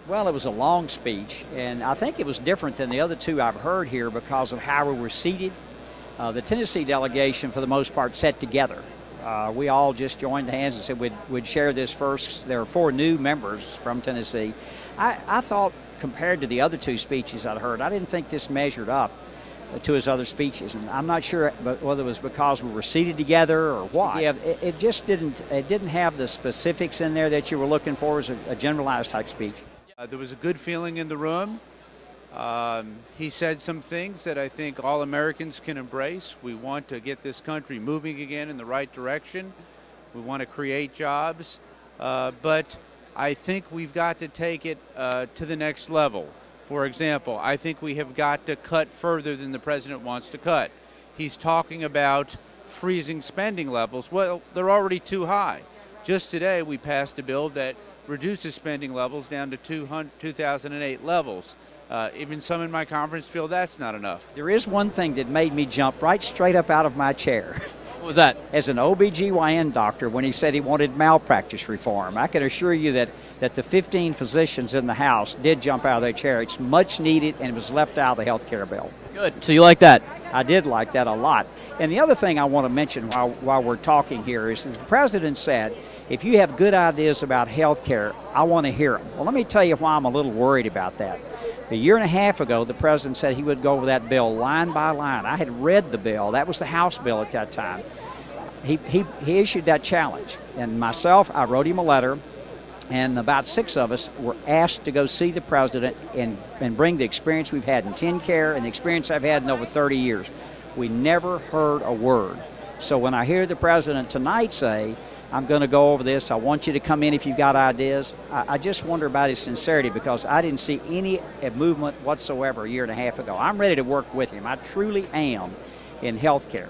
Well, it was a long speech, and I think it was different than the other two I've heard here because of how we were seated. The Tennessee delegation, for the most part, sat together. We all just joined hands and said we'd share this first. There are 4 new members from Tennessee. I thought, compared to the other 2 speeches I'd heard, I didn't think this measured up to his other speeches, and I'm not sure whether it was because we were seated together or what. Yeah, it just didn't have the specifics in there that you were looking for as a generalized type speech. There was a good feeling in the room. He said some things that I think all Americans can embrace. We want to get this country moving again in the right direction. We want to create jobs, but I think we've got to take it to the next level. For example, I think we have got to cut further than the president wants to cut. He's talking about freezing spending levels. Well, they're already too high. Just today we passed a bill that reduces spending levels down to 2008 levels. Even some in my conference feel that's not enough. There is one thing that made me jump right straight up out of my chair. What was that? As an OBGYN doctor, when he said he wanted malpractice reform, I can assure you that the 15 physicians in the House did jump out of their chair. It's much needed, and it was left out of the health care bill. Good. So you like that? I did like that a lot. And the other thing I want to mention while we're talking here is that the president said, if you have good ideas about health care, I want to hear them. Well, let me tell you why I'm a little worried about that. A year and a half ago, the president said he would go over that bill line by line. I had read the bill. That was the House bill at that time. He issued that challenge. And myself, I wrote him a letter, and about 6 of us were asked to go see the president and bring the experience we've had in TennCare and the experience I've had in over 30 years. We never heard a word. So when I hear the president tonight say, I'm going to go over this, I want you to come in if you've got ideas, I just wonder about his sincerity, because I didn't see any movement whatsoever a year and a half ago. I'm ready to work with him. I truly am in health care.